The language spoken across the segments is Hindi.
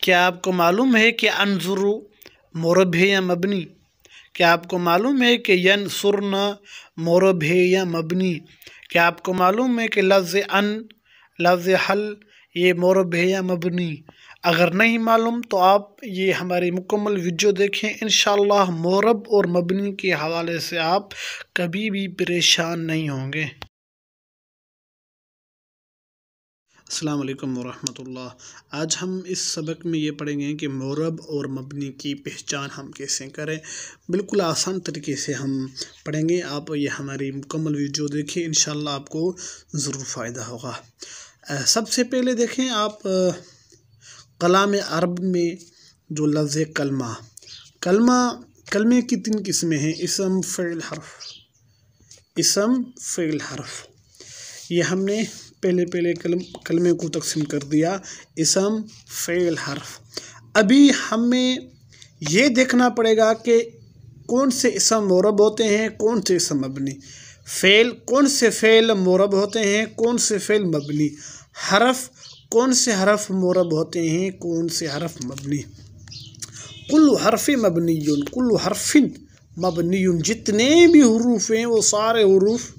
क्या आपको मालूम है कि अनजुरु मोरब है या मबनी? क्या आपको मालूम है कि यनसुरना मोरब है या मबनी? क्या आपको मालूम है कि लफ्ज़ अन लफ्ज़ हल ये मोरब है या मबनी? अगर नहीं मालूम तो आप ये हमारी मुकम्मल वीडियो देखें, इंशाअल्लाह मोरब और मबनी के हवाले से आप कभी भी परेशान नहीं होंगे। अस्सलाम वालेकुम वरहमतुल्लाह। आज हम इस सबक में ये पढ़ेंगे कि मोरब और मबनी की पहचान हम कैसे करें। बिल्कुल आसान तरीके से हम पढ़ेंगे। आप ये हमारी मुकम्मल वीडियो देखें, इंशाअल्लाह आपको ज़रूर फ़ायदा होगा। सबसे पहले देखें आप कलाम अरब में जो लफ्ज़ कलमे की 3 किस्में हैं, इसम फ़िल हर्फ। ये हमने पहले कलमे को तकसीम कर दिया, इसम फ़िल हर्फ। अभी हमें ये देखना पड़ेगा कि कौन से इसम मोरब होते हैं, कौन से इसम मबनी। कौन से फ़ेल मोरब होते हैं, कौन से फ़ेल मबनी। हरफ कौन से हरफ मोरब होते हैं, कौन से हरफ मबनी। कुल्लु हरफिन मबनियुन, कुल्लु हरफिन मबनियुन। जितने भी हुरूफ हैं वो सारे हुरूफ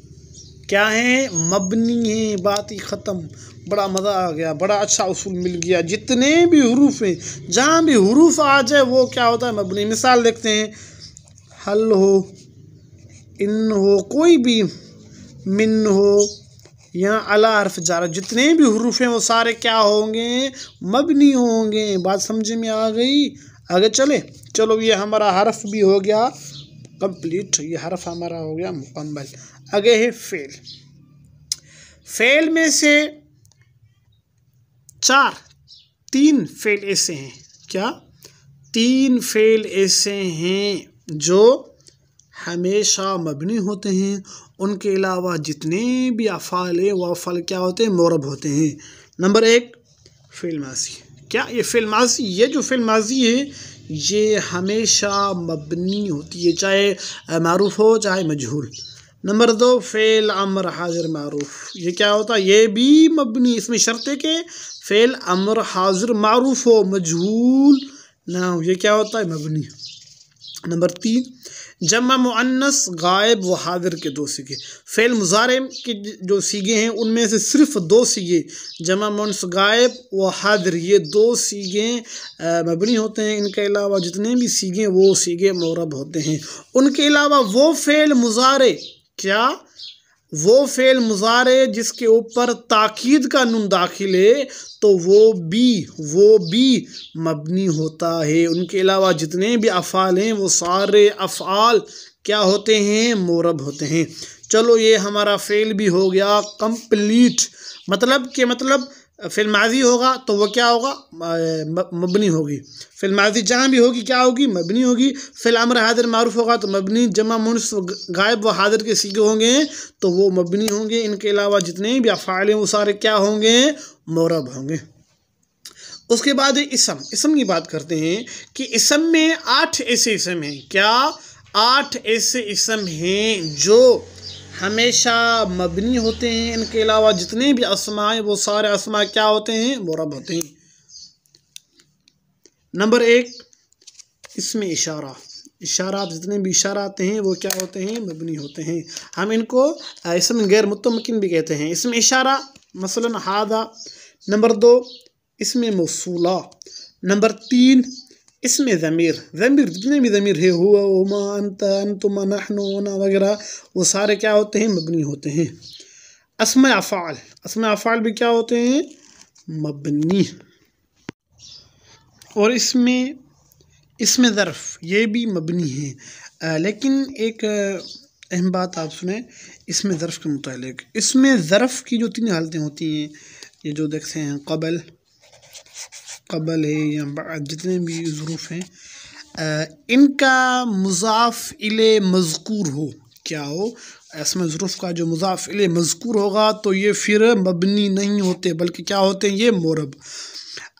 क्या हैं, मबनी हैं। बात ही ख़त्म। बड़ा मज़ा आ गया, बड़ा अच्छा उसूल मिल गया। जितने भी हुरूफ हैं, जहाँ भी हुरूफ आ जाए वो क्या होता है, मबनी। मिसाल देखते हैं, हल हो, इन हो, कोई भी, मिन हो या अला हर्फ जार, जितने भी हुरूफ हैं वो सारे क्या होंगे, मबनी होंगे। बात समझ में आ गई? आगे चलो ये हमारा हर्फ भी हो गया कंप्लीट, ये हर्फ हमारा हो गया मुकम्मल। आगे है फेल में से 3 फेल ऐसे हैं। क्या? 3 फेल ऐसे हैं जो हमेशा मबनी होते हैं। उनके अलावा जितने भी अफ़ाल है वो अफ़ाल क्या होते हैं, मोरब होते हैं। नंबर 1 फ़ेल माज़ी। क्या? ये फ़ेल माज़ी, ये जो फ़ेल माज़ी है ये हमेशा मबनी होती है, चाहे मारूफ हो चाहे मजहूल। नंबर 2 फ़ेल अम्र हाज़िर मारूफ। ये क्या होता है, ये भी मबनी। इसमें शर्त है कि फ़ेल अम्र हाज़िर मारूफ हो, मजहूल ना हो। ये क्या होता है, मबनी। नंबर 3 जमा मुअन्नस गायब व हाजिर के 2 सीगे। फ़ेल मुज़ारे के जो सीगे हैं उनमें से सिर्फ 2 सीगे, जमा मुअन्नस गायब व हाजिर, ये 2 सीगे मबनी होते हैं। इनके अलावा जितने भी सीगे वो सीगे मोरब होते हैं। उनके अलावा वो फ़ेल मुज़ारे, क्या? वो फ़ेल मुज़ारे जिसके ऊपर ताकीद का नून दाखिल है तो वो भी मबनी होता है। उनके अलावा जितने भी अफ़ाल हैं वो सारे अफ़ाल क्या होते हैं, मोरब होते हैं। चलो ये हमारा फ़ेल भी हो गया कंप्लीट। मतलब फ़ेल माज़ी होगा तो वो क्या होगा, मबनी होगी। फ़ेल माज़ी जहाँ भी होगी क्या होगी, मबनी होगी। फ़ेल अम्र हाज़िर मारूफ होगा तो मबनी। जमा मुअन्नस गायब व हाज़िर के सीगे होंगे तो वो मबनी होंगे। इनके अलावा जितने भी अफ़ाल हैं वो सारे क्या होंगे, मोरब होंगे। उसके बाद इसम की बात करते हैं कि इसम में 8 ऐसे इसम हैं। क्या? 8 ऐसे इसम हैं जो हमेशा मबनी होते हैं। इनके अलावा जितने भी अस्मा हैं वो सारे अस्मा क्या होते हैं, मोरब होते हैं। नंबर 1 इसमें इशारात, जितने भी इशारा आते हैं वो क्या होते हैं, मबनी होते हैं। हम इनको इसम गैर मुतमकिन भी कहते हैं। इसमें इशारा मसलन हादा। नंबर 2 इसमें मौसूला। नंबर 3 इसमें ज़मीर, जितने भी ज़मीर है, हुआ, हुमा, अंता, अंतुमा, नहनु, ना वगैरह, वो सारे क्या होते हैं, मबनी होते हैं। अस्मा अफ़ाल भी क्या होते हैं, मबनी। और इसमें ज़र्फ़ ये भी मबनी है। लेकिन एक अहम बात आप सुने इसमें ज़र्फ़ के मुतालिक। इसमें ज़र्फ़ की जो 3 हालतें होती हैं, ये जो देखते हैं क़बल है या बाद, जितने भी ज़रूफ़ हैं, इनका मुज़ाफ़ इले मज़कूर हो, क्या हो, इसमें ज़रूफ़ का जो मुज़ाफ़ इले मज़कूर होगा तो ये फिर मबनी नहीं होते, बल्कि क्या होते हैं, ये मोरब।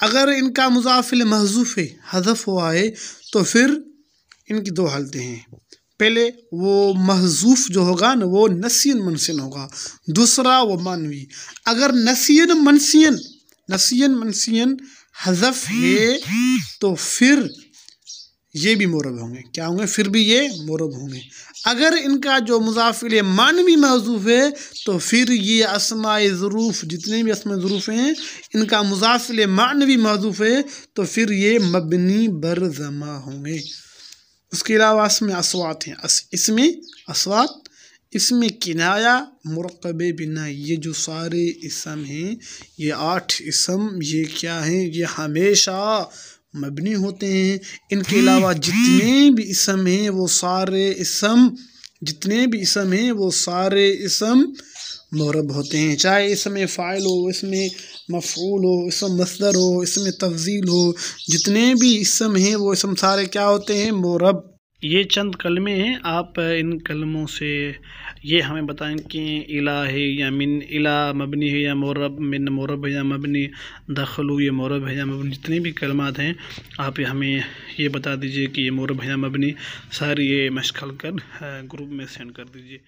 अगर इनका मुज़ाफ़ इले महज़ूफ़ है, हज़फ हुआ है, तो फिर इनकी 2 हालतें हैं। पहले वो महज़ूफ़ जो होगा ना वो नसियन मनसियन होगा, दूसरा वो मानवी। अगर नसियन मनसियन हज़फ है तो फिर ये भी मोरब होंगे। क्या होंगे? फिर भी ये मोरब होंगे। अगर इनका जो मुज़ाफ़ इलैह मानवी महज़ूफ़ है तो फिर ये अस्माए ज़ुरूफ़, जितने भी अस्माए ज़ुरूफ़ हैं, इनका मुज़ाफ़ इलैह मानवी महज़ूफ़ है तो फिर ये मबनी बर ज़मा होंगे। उसके अलावा इसमें अस्वात हैं, इसमें अस्वात, इसमें किनाया, मुरक़्क़बे बिना, ये जो सारे इसम हैं, ये 8 इसम, ये क्या हैं? ये हमेशा मबनी होते हैं। इनके अलावा जितने भी इसम हैं वो सारे इसम, जितने भी इसम हैं वो सारे इसम मुरब होते हैं। चाहे इसमें फ़ाइल हो, इसमें मफ़ऊल हो, इसम मस्दर हो, इसमें तफ़ज़ील हो, जितने भी इसम हैं वो इसम सारे क्या होते हैं? मुरब। ये चंद कलमे हैं, आप इन कलमों से ये हमें बताएं कि इला है या मिन, इला मबनी है या मोरब, मिन मोरब है या मबनी, दखलू ये मोरब है या मबनी, जितने भी कलमात हैं आप हमें ये बता दीजिए कि ये मोरब है या मबनी। सारी ये मशक़ कर ग्रुप में सेंड कर दीजिए।